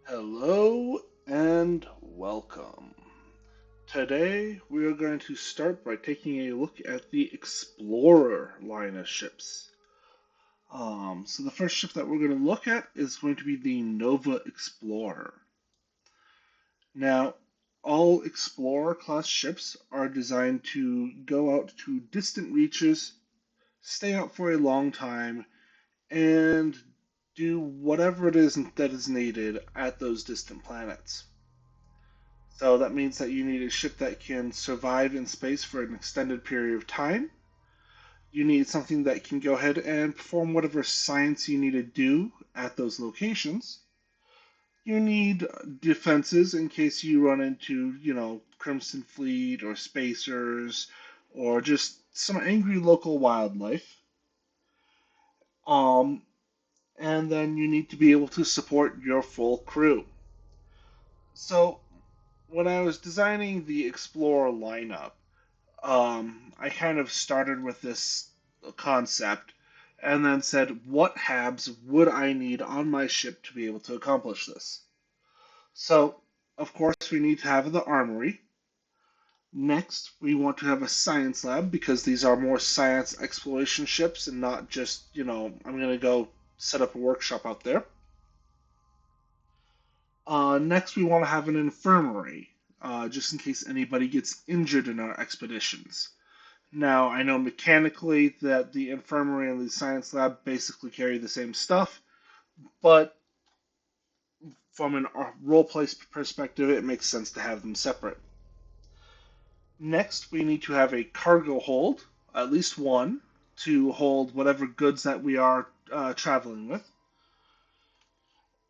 Hello and welcome. Today we are going to start by taking a look at the Explorer line of ships. So the first ship that we're going to look at is going to be the Nova Explorer. Now, all Explorer class ships are designed to go out to distant reaches, stay out for a long time, and do whatever it is that is needed at those distant planets. So that means that you need a ship that can survive in space for an extended period of time. You need something that can go ahead and perform whatever science you need to do at those locations. You need defenses in case you run into, Crimson Fleet or Spacers or just some angry local wildlife. Um, and then you need to be able to support your full crew. So when I was designing the Explorer lineup, I kind of started with this concept and then said, what habs would I need on my ship to be able to accomplish this? So, of course, we need to have the armory. Next, we want to have a science lab because these are more science exploration ships and not just, I'm going to go set up a workshop out there. Next, we want to have an infirmary, just in case anybody gets injured in our expeditions. Now, I know mechanically that the infirmary and the science lab basically carry the same stuff, but from a role-play perspective, it makes sense to have them separate. Next, we need to have a cargo hold, at least one, to hold whatever goods that we are traveling with.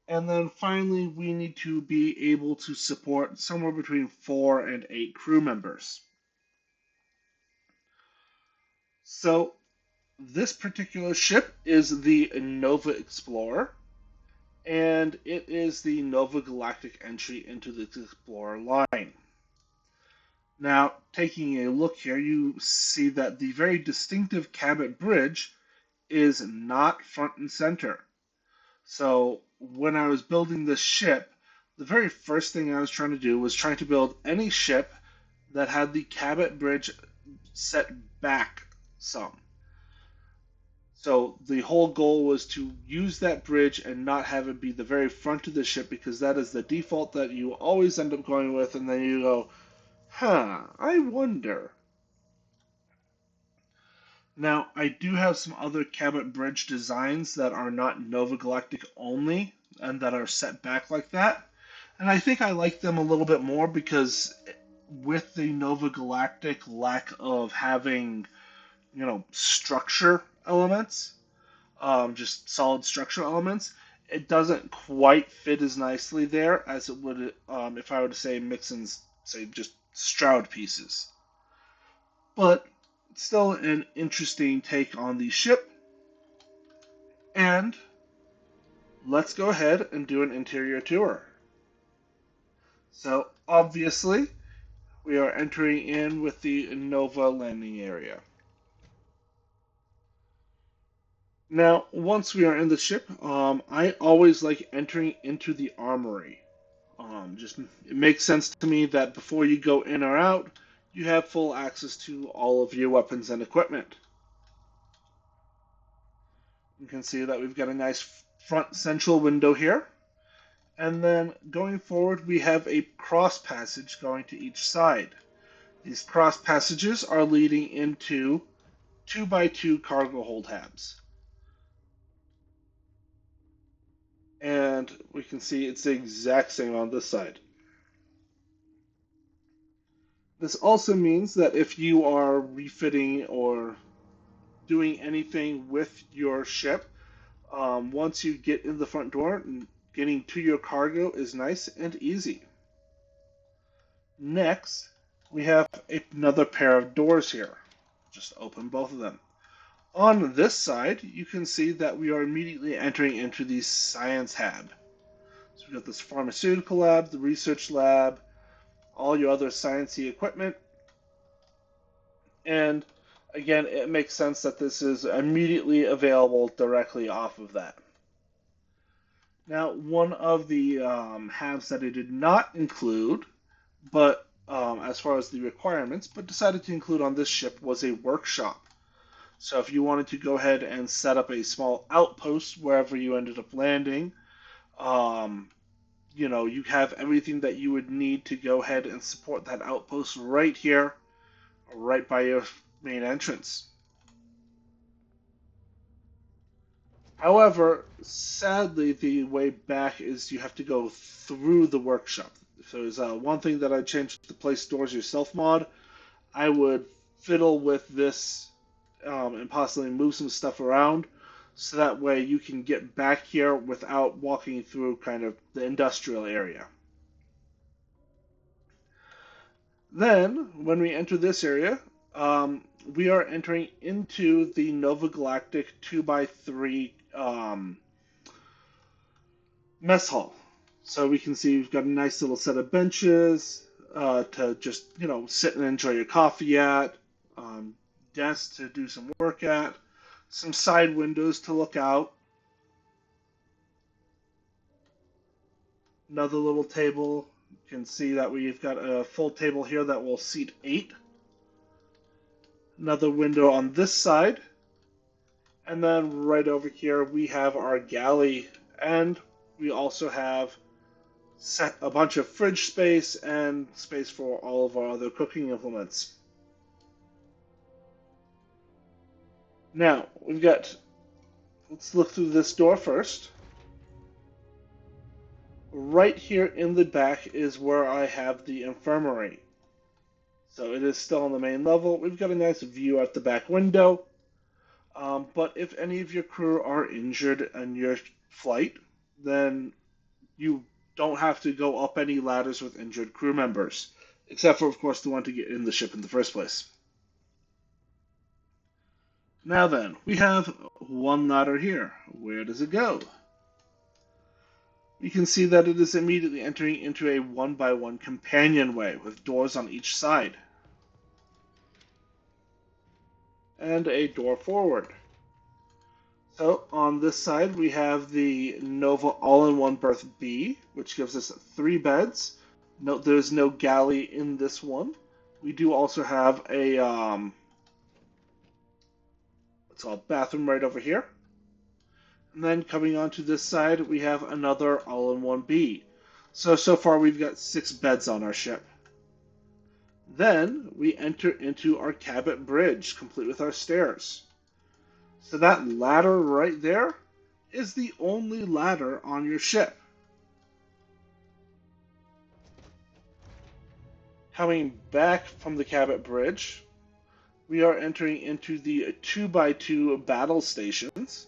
And then finally, we need to be able to support somewhere between 4 and 8 crew members. So, this particular ship is the Nova Explorer, and it is the Nova Galactic entry into the Explorer line. Now, taking a look here, you see that the very distinctive Cabot Bridge is not front and center. So, when I was building this ship, the very first thing I was trying to do was trying to build any ship that had the Cabot Bridge set back some. So the whole goal was to use that bridge and not have it be the very front of the ship because that is the default that you always end up going with, and then you go, I wonder. Now, I do have some other Cabot Bridge designs that are not Nova Galactic only and that are set back like that. And I think I like them a little bit more because with the Nova Galactic lack of having, structure elements, just solid structural elements, it doesn't quite fit as nicely there as it would if I were to say mix and say just Stroud pieces. But still an interesting take on the ship. And let's go ahead and do an interior tour. So obviously, we are entering in with the Nova landing area. Now, once we are in the ship, I always like entering into the armory. Just it makes sense to me that before you go in or out, you have full access to all of your weapons and equipment. You can see that we've got a nice front central window here. And then going forward, we have a cross passage going to each side. These cross passages are leading into 2x2 cargo hold habs. And we can see it's the exact same on this side. This also means that if you are refitting or doing anything with your ship, once you get in the front door, getting to your cargo is nice and easy. Next, we have another pair of doors here. Just open both of them. On this side, you can see that we are immediately entering into the science hab. So we've got this pharmaceutical lab, the research lab, all your other sciencey equipment. And again, it makes sense that this is immediately available directly off of that. Now, one of the halves that I did not include, but as far as the requirements, but decided to include on this ship was a workshop. So if you wanted to go ahead and set up a small outpost wherever you ended up landing, um, you have everything that you would need to go ahead and support that outpost right here, right by your main entrance. However, sadly, the way back is you have to go through the workshop. So there's one thing that I changed to place stores yourself mod. I would fiddle with this and possibly move some stuff around so that way you can get back here without walking through kind of the industrial area. Then, when we enter this area, we are entering into the Nova Galactic 2x3 mess hall. So we can see we've got a nice little set of benches to just, sit and enjoy your coffee at, um, desks to do some work at, some side windows to look out, another little table. You can see that we've got a full table here that will seat 8. Another window on this side. And then right over here we have our galley, and we also have set a bunch of fridge space and space for all of our other cooking implements. Now, let's look through this door first. Right here in the back is where I have the infirmary. So it is still on the main level. We've got a nice view out the back window. But if any of your crew are injured in your flight, then you don't have to go up any ladders with injured crew members, except for, of course, the one to get in the ship in the first place. Now then, we have one ladder here. Where does it go? We can see that it is immediately entering into a one-by-one companionway with doors on each side. And a door forward. So on this side we have the Nova all-in-one berth B, which gives us 3 beds. Note there's no galley in this one. We do also have a what's called bathroom right over here. And then coming onto this side we have another all-in-one B. So far we've got 6 beds on our ship. Then we enter into our Cabot Bridge, complete with our stairs. So that ladder right there is the only ladder on your ship. Coming back from the Cabot Bridge, we are entering into the 2x2 battle stations.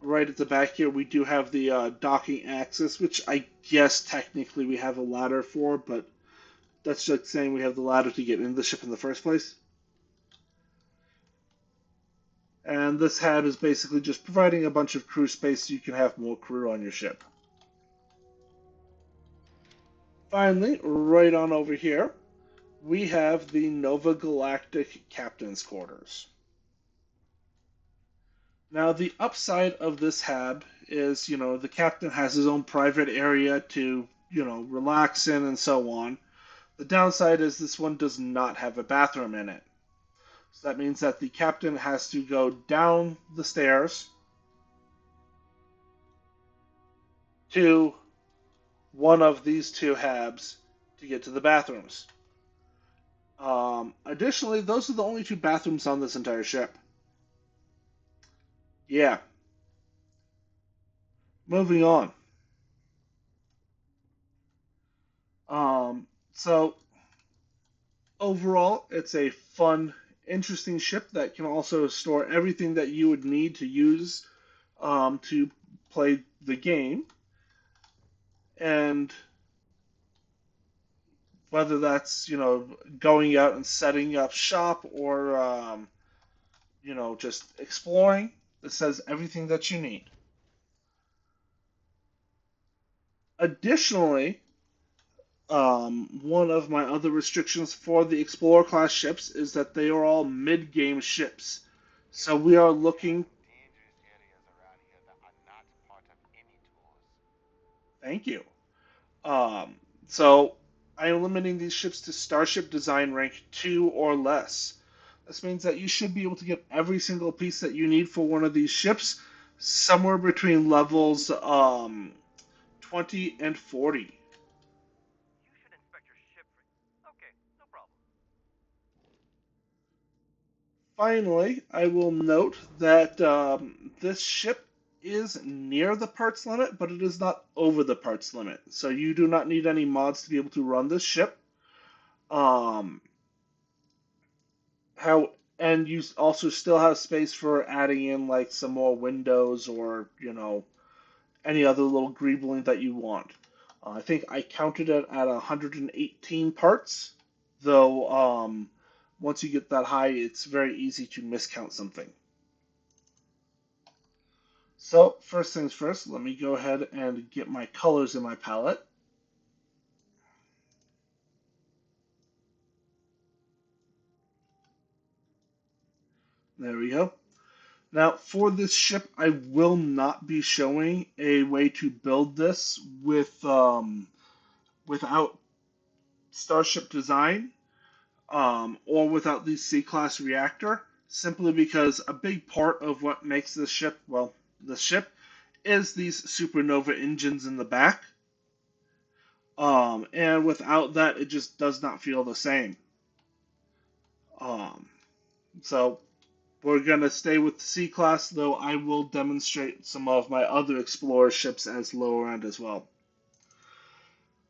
Right at the back here, we do have the docking axis, which I guess technically we have a ladder for, but that's just saying we have the ladder to get into the ship in the first place. And this hab is basically just providing a bunch of crew space so you can have more crew on your ship. Finally, right on over here, we have the Nova Galactic Captain's Quarters. Now, the upside of this hab is, the captain has his own private area to, relax in and so on. The downside is this one does not have a bathroom in it. So that means that the captain has to go down the stairs to one of these 2 habs to get to the bathrooms. Additionally, those are the only 2 bathrooms on this entire ship. Yeah. Moving on. So overall, it's a fun, interesting ship that can also store everything that you would need to use to play the game. And whether that's, going out and setting up shop or, just exploring, it says everything that you need. Additionally, one of my other restrictions for the Explorer class ships is that they are all mid-game ships. So we are looking. Thank you. So I am limiting these ships to Starship Design rank 2 or less. This means that you should be able to get every single piece that you need for one of these ships somewhere between levels 20 and 40. You should inspect your ship for... Okay, no problem. Finally, I will note that this ship is near the parts limit, but it is not over the parts limit. So you do not need any mods to be able to run this ship. Um, how and you also still have space for adding in like some more windows or any other little greebling that you want. I think I counted it at 118 parts, though once you get that high, it's very easy to miscount something. So first things first, let me go ahead and get my colors in my palette. There we go. Now for this ship, I will not be showing a way to build this without Starship Design or without the C-class reactor, simply because a big part of what makes this ship, well, the ship, is these supernova engines in the back. And without that, it just does not feel the same. Um, so we're going to stay with C-class, though I will demonstrate some of my other Explorer ships as lower end as well.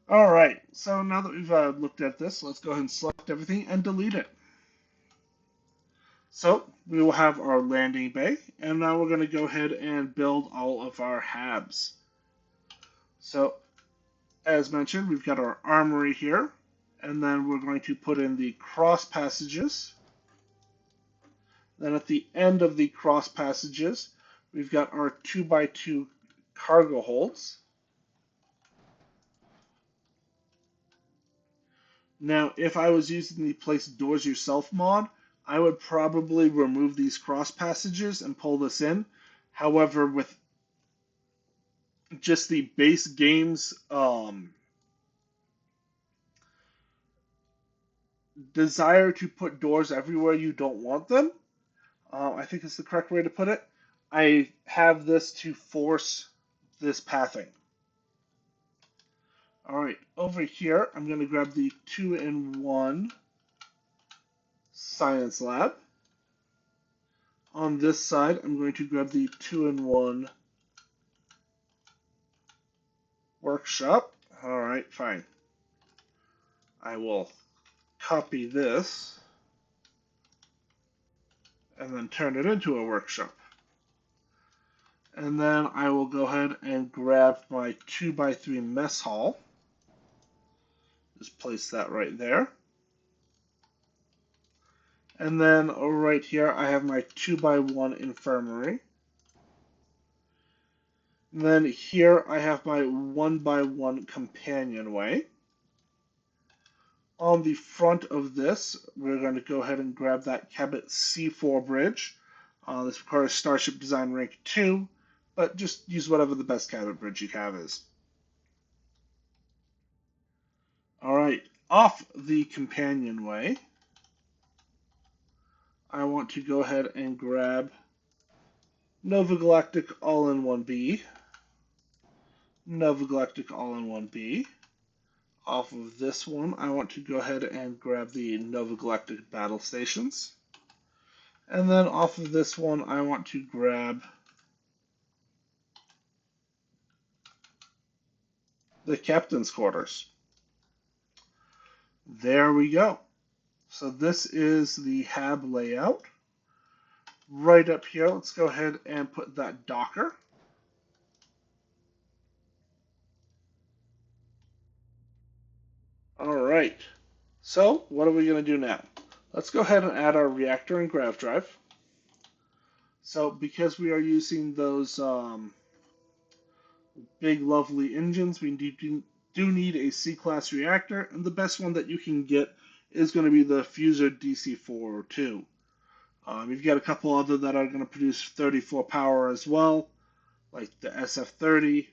Alright, so now that we've looked at this, let's go ahead and select everything and delete it. So we will have our landing bay, and now we're going to go ahead and build all of our habs. So as mentioned, we've got our armory here, and then we're going to put in the cross passages. Then at the end of the cross passages, we've got our 2x2 cargo holds. Now, if I was using the place doors yourself mod, I would probably remove these cross passages and pull this in. However, with just the base game's desire to put doors everywhere you don't want them, I think is the correct way to put it. I have this to force this pathing. All right, over here, I'm going to grab the 2-in-1 science lab. On this side, I'm going to grab the 2-in-1 workshop. All right, fine. I will copy this and then turn it into a workshop. And then I will go ahead and grab my 2x3 mess hall. Just place that right there. And then right here, I have my 2x1 infirmary. And then here, I have my 1x1 companionway. On the front of this, we're going to go ahead and grab that Cabot C4 bridge. This requires Starship Design Rank 2, but just use whatever the best Cabot bridge you have is. Alright, off the companionway, I want to go ahead and grab Nova Galactic All-in-1B, Nova Galactic All-in-1B. Off of this one, I want to go ahead and grab the Nova Galactic Battle Stations. And then off of this one, I want to grab the Captain's Quarters. There we go. So this is the hab layout. Right up here, let's go ahead and put that docker. All right. So what are we going to do now? Let's go ahead and add our reactor and grav drive. So because we are using those big lovely engines, we do need a C-class reactor, and the best one that you can get is going to be the Fuser DC-402. You've got a couple other that are going to produce 34 power as well, like the SF-30.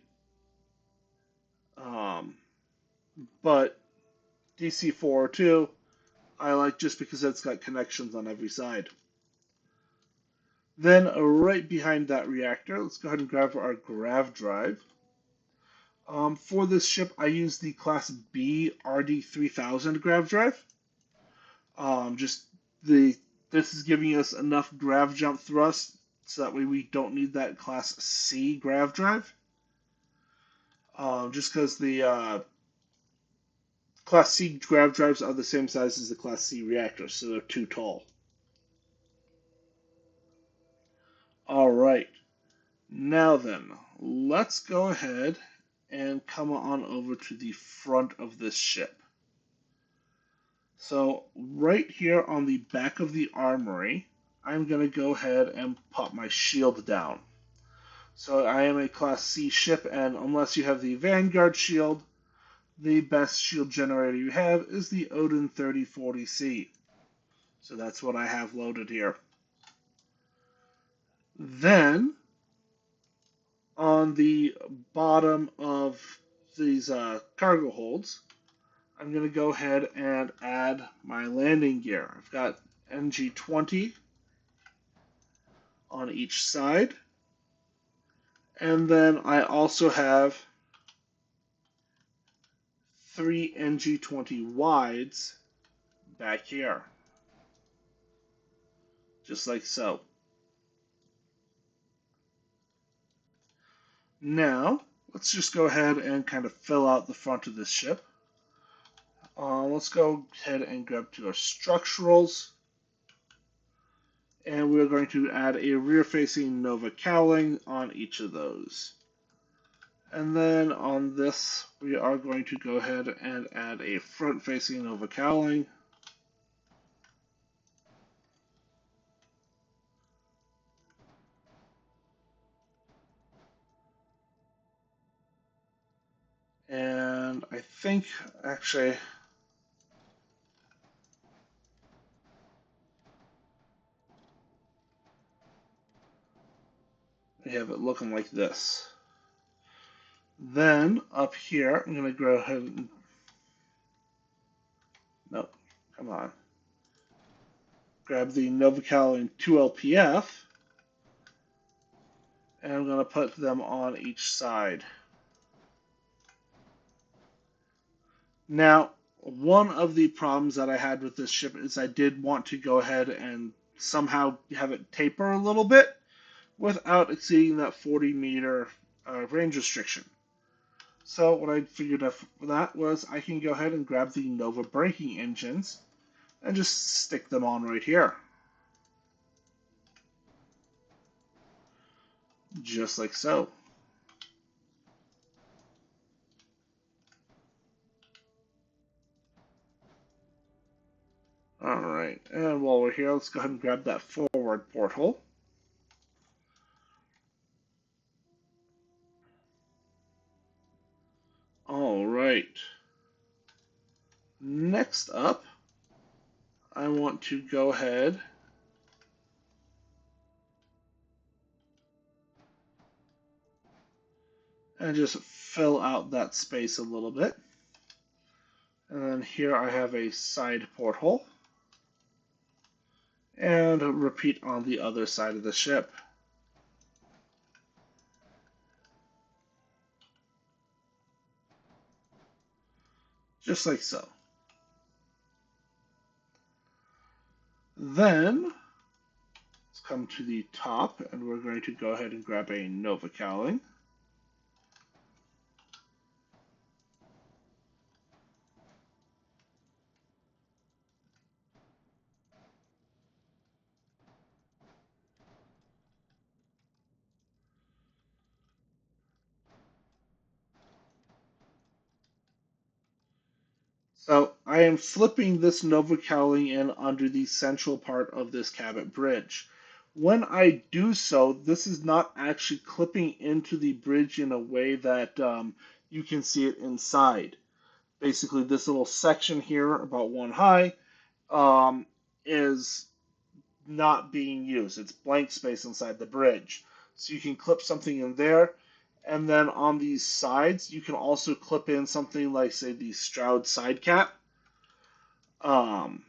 but DC-402 I like just because it's got connections on every side. Then right behind that reactor, let's go ahead and grab our grav drive. For this ship, I use the Class B RD3000 grav drive. Just the This is giving us enough grav jump thrust so that way we don't need that Class C grav drive. Just because the Class C grav drives are the same size as the Class C reactors, so they're too tall. All right. Now then, let's go ahead and come on over to the front of this ship. So right here on the back of the armory, I'm going to go ahead and pop my shield down. So I am a Class C ship, and unless you have the Vanguard shield, the best shield generator you have is the Odin 3040C. So that's what I have loaded here. Then, on the bottom of these cargo holds, I'm going to go ahead and add my landing gear. I've got NG20 on each side. And then I also have 3 NG20 wides back here. Just like so. Now, let's just go ahead and kind of fill out the front of this ship. Let's go ahead and grab to our structurals. And we're going to add a rear-facing Nova cowling on each of those. And then on this, we are going to go ahead and add a front-facing Nova cowling. And I think, actually, we have it looking like this. Then up here, I'm going to go ahead and, nope, come on. Grab the Novacal and 2LPF, and I'm going to put them on each side. Now, one of the problems that I had with this ship is I did want to go ahead and somehow have it taper a little bit without exceeding that 40-meter range restriction. So what I figured out for that was I can go ahead and grab the Nova braking engines and just stick them on right here. Just like so. Alright, and while we're here, let's go ahead and grab that forward porthole. Alright. Next up, I want to go ahead and just fill out that space a little bit. And then here I have a side porthole. And repeat on the other side of the ship. Just like so. Then, let's come to the top, and we're going to go ahead and grab a Nova cowling. So I am flipping this Nova cowling in under the central part of this cabin bridge. When I do so, this is not actually clipping into the bridge in a way that you can see it inside. Basically, this little section here, about one high, is not being used. It's blank space inside the bridge. So you can clip something in there, And then on these sides, you can also clip in something like, say, the Stroud side cap. Um,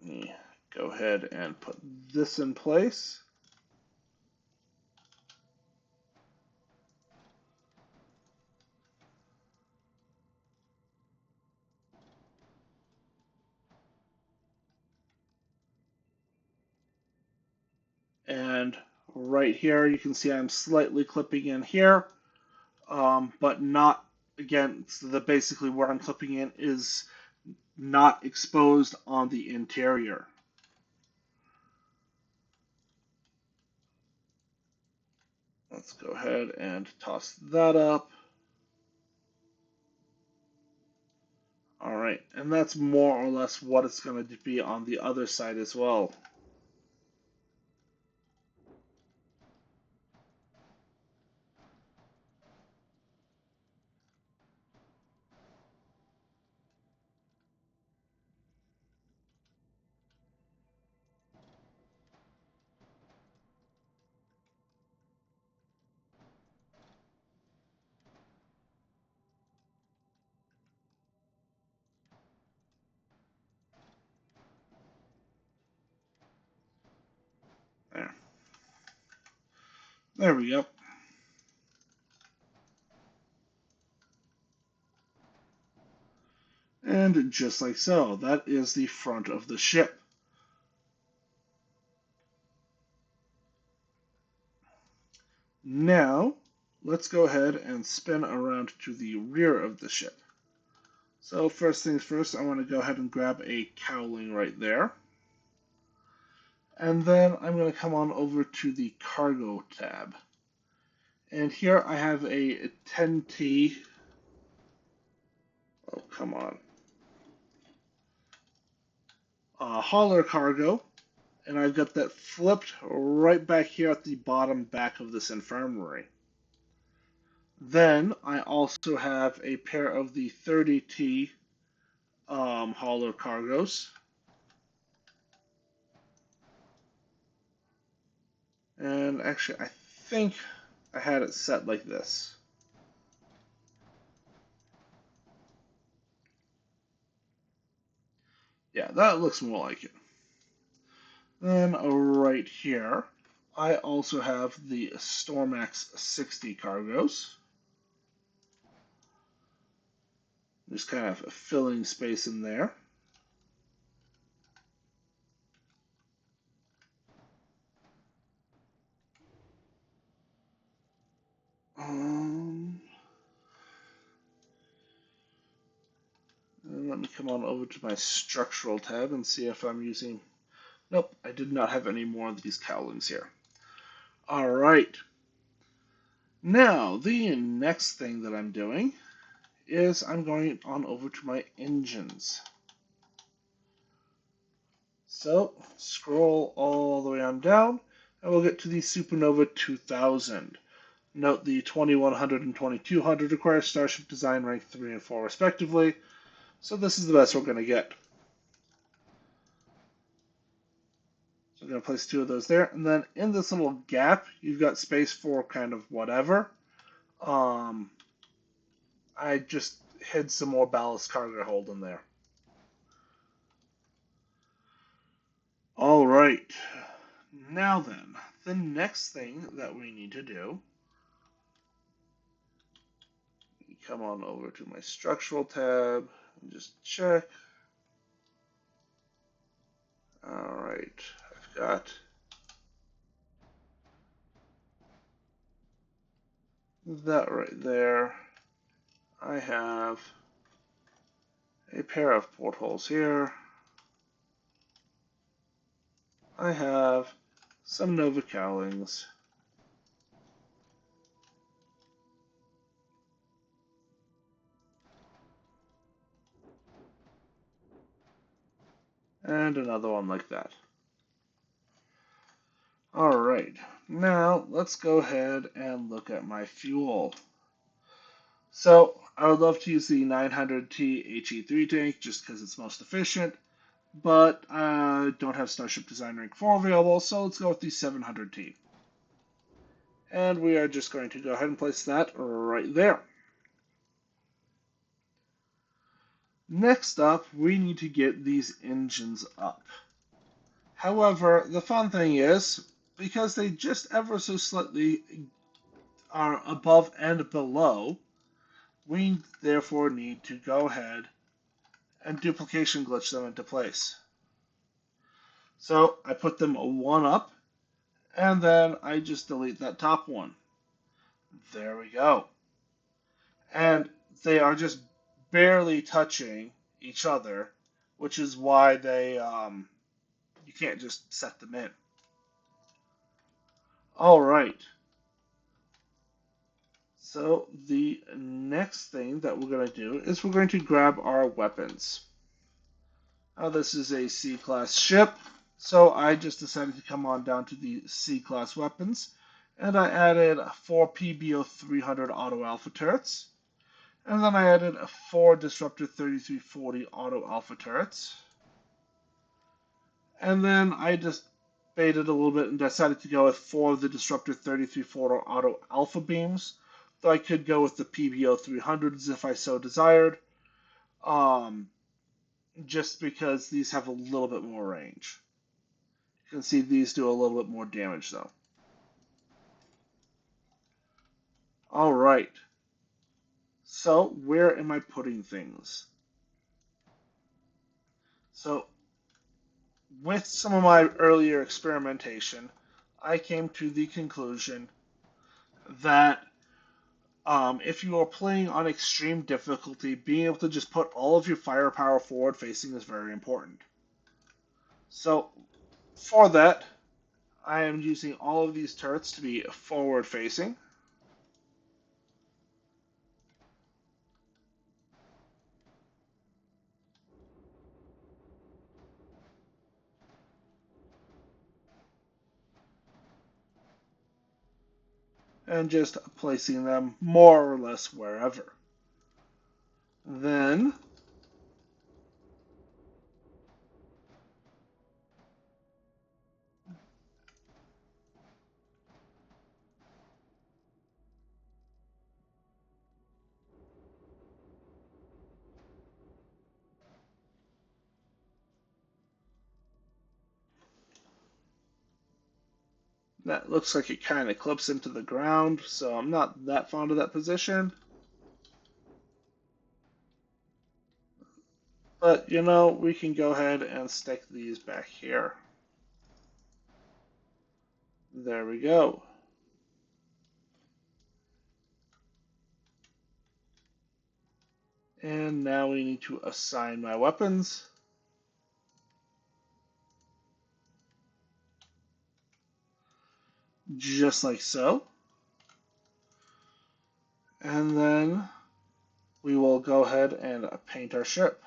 Let me go ahead and put this in place. And right here, you can see I'm slightly clipping in here, but not, again, so basically where I'm clipping in is not exposed on the interior. Let's go ahead and toss that up. All right, and that's more or less what it's going to be on the other side as well. There. There we go. And just like so, that is the front of the ship. Now, let's go ahead and spin around to the rear of the ship. So first things first, I want to go ahead and grab a cowling right there. And then I'm going to come on over to the cargo tab. And here I have a 10T. Oh, come on. Hauler cargo. And I've got that flipped right back here at the bottom back of this infirmary. Then I also have a pair of the 30T hauler cargoes. And actually, I think I had it set like this. Yeah, that looks more like it. Then right here, I also have the Stormax 60 cargoes. Just kind of filling space in there. And let me come on over to my structural tab and see if I'm using... Nope, I did not have any more of these cowlings here. All right. Now, the next thing that I'm doing is I'm going on over to my engines. So, scroll all the way on down, and we'll get to the Supernova 2000. Note the 2100 and 2200 require Starship Design rank 3 and 4 respectively, so this is the best we're going to get. So I'm going to place two of those there, and then in this little gap, you've got space for kind of whatever. I just hid some more ballast cargo hold in there. All right. Now then, the next thing that we need to do, come on over to my structural tab and just check. All right, I've got that right there. I have a pair of portholes here. I have some Nova cowlings. And another one like that. Alright, now let's go ahead and look at my fuel. So, I would love to use the 900T HE3 tank just because it's most efficient, but I don't have Starship Design Rank 4 available, so let's go with the 700T. And we are just going to go ahead and place that right there. Next up, we need to get these engines up. However, the fun thing is, because they just ever so slightly are above and below, we therefore need to go ahead and duplication glitch them into place. So I put them one up, and then I just delete that top one. There we go. And they are just barely touching each other, which is why you can't just set them in. All right. So the next thing that we're going to do is we're going to grab our weapons. Now this is a C-class ship, so I just decided to come on down to the C-class weapons, and I added 4 PBO 300 auto alpha turrets, and then I added 4 Disruptor 3340 auto alpha turrets, and then I just baited a little bit and decided to go with 4 of the Disruptor 3340 auto alpha beams, though I could go with the PBO 300s if I so desired. Just because these have a little bit more range. You can see these do a little bit more damage though. Alright, so where am I putting things? So with some of my earlier experimentation, I came to the conclusion that if you are playing on extreme difficulty, being able to just put all of your firepower forward facing is very important. So for that, I am using all of these turrets to be forward facing. And just placing them more or less wherever. Then that looks like it kind of clips into the ground, so I'm not that fond of that position. But, you know, we can go ahead and stick these back here. There we go. And now we need to assign my weapons. Just like so. And then we will go ahead and paint our ship.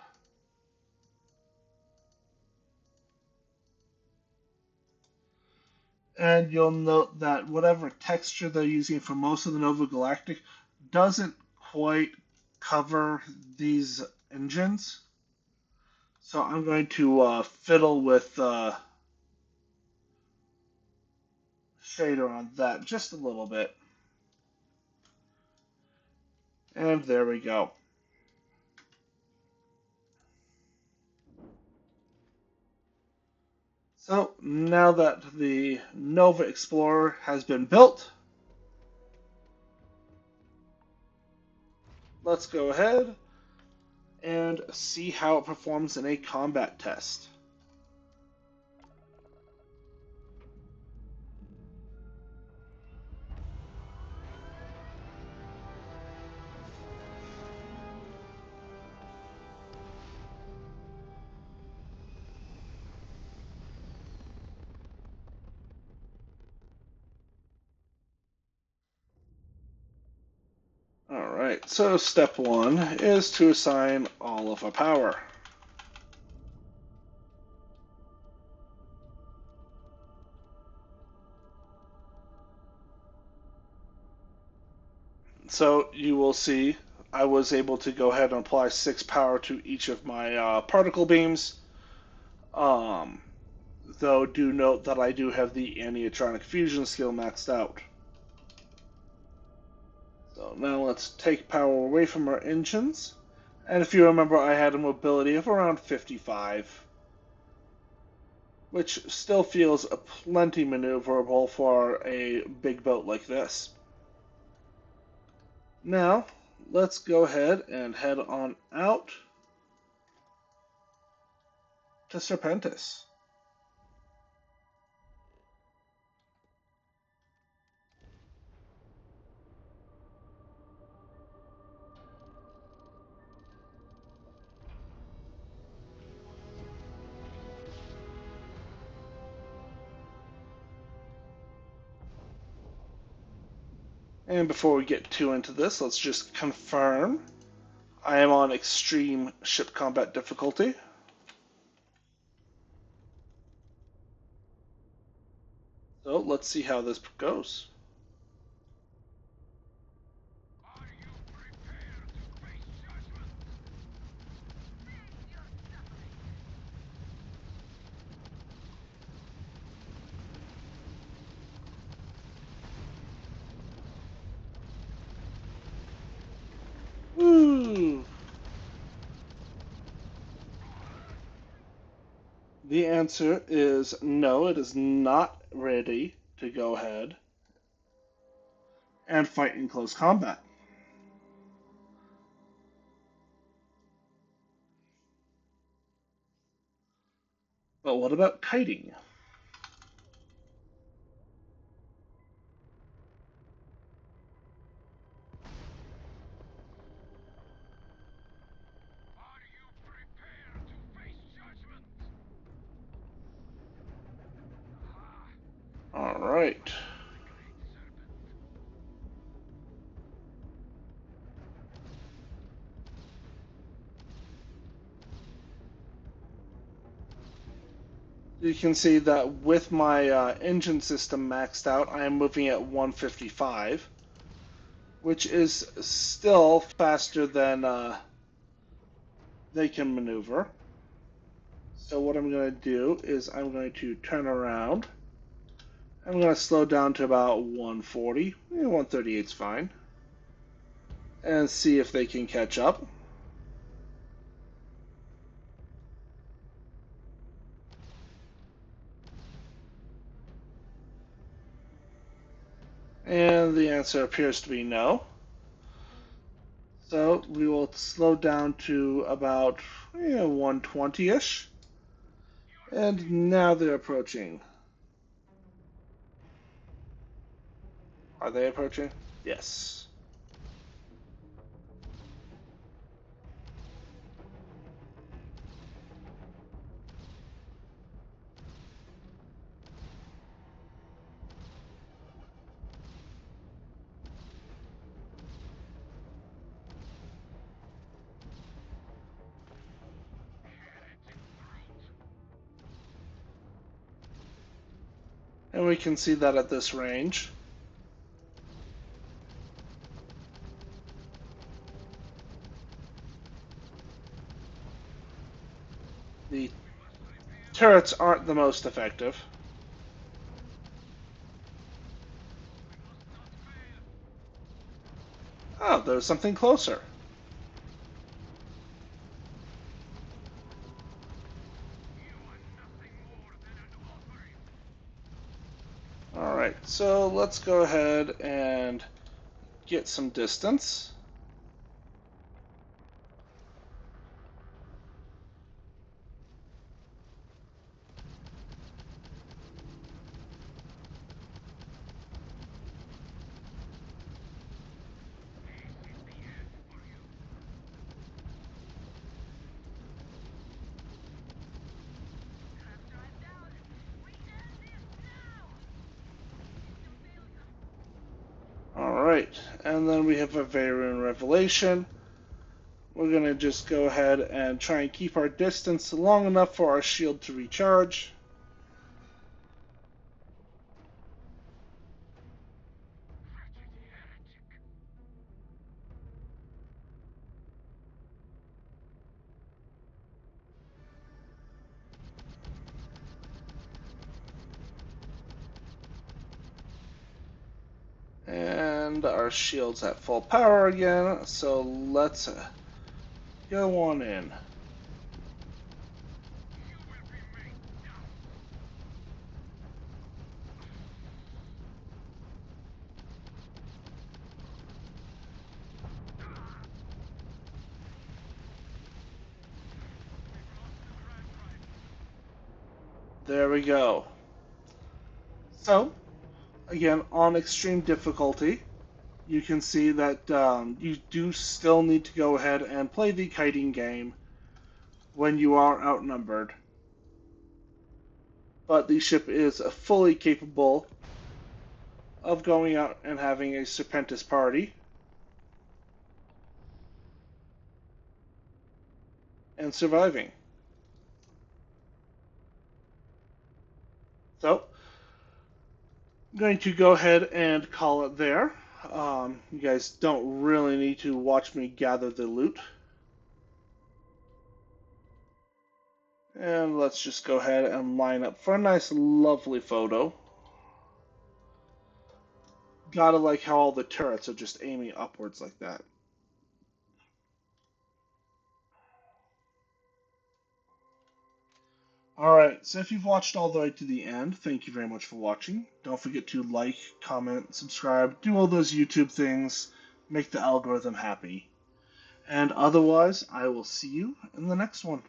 And you'll note that whatever texture they're using for most of the Nova Galactic doesn't quite cover these engines. So I'm going to fiddle with shader on that just a little bit. And there we go. So now that the Nova Explorer has been built, let's go ahead and see how it performs in a combat test. Alright, so step one is to assign all of our power. So you will see I was able to go ahead and apply 6 power to each of my particle beams. Um, though do note that I do have the anitronic fusion skill maxed out. So now let's take power away from our engines. And if you remember, I had a mobility of around 55, which still feels plenty maneuverable for a big boat like this. Now, let's go ahead and head on out to Serpentis. And before we get too into this, let's just confirm I am on extreme ship combat difficulty. So let's see how this goes. Woo! The answer is no, it is not ready to go ahead and fight in close combat. But what about kiting? Alright. You can see that with my engine system maxed out, I am moving at 155, which is still faster than they can maneuver. So what I'm going to do is I'm going to turn around. I'm going to slow down to about 140. 138 is fine. And see if they can catch up. And the answer appears to be no. So we will slow down to about 120-ish. And now they're approaching. Are they approaching? Yes. And we can see that at this range. The turrets aren't the most effective. Oh, there's something closer. Alright, so let's go ahead and get some distance. Alright, and then we have a Veyron Revelation. We're going to just go ahead and try and keep our distance long enough for our shield to recharge. And our shield's at full power again, so let's go on in. There we go. So, again, on extreme difficulty, you can see that you do still need to go ahead and play the kiting game when you are outnumbered. But the ship is fully capable of going out and having a stupendous party and surviving. So, I'm going to go ahead and call it there. You guys don't really need to watch me gather the loot. And let's just go ahead and line up for a nice, lovely photo. Gotta like how all the turrets are just aiming upwards like that. Alright, so if you've watched all the way to the end, thank you very much for watching. Don't forget to like, comment, subscribe, do all those YouTube things, make the algorithm happy. And otherwise, I will see you in the next one.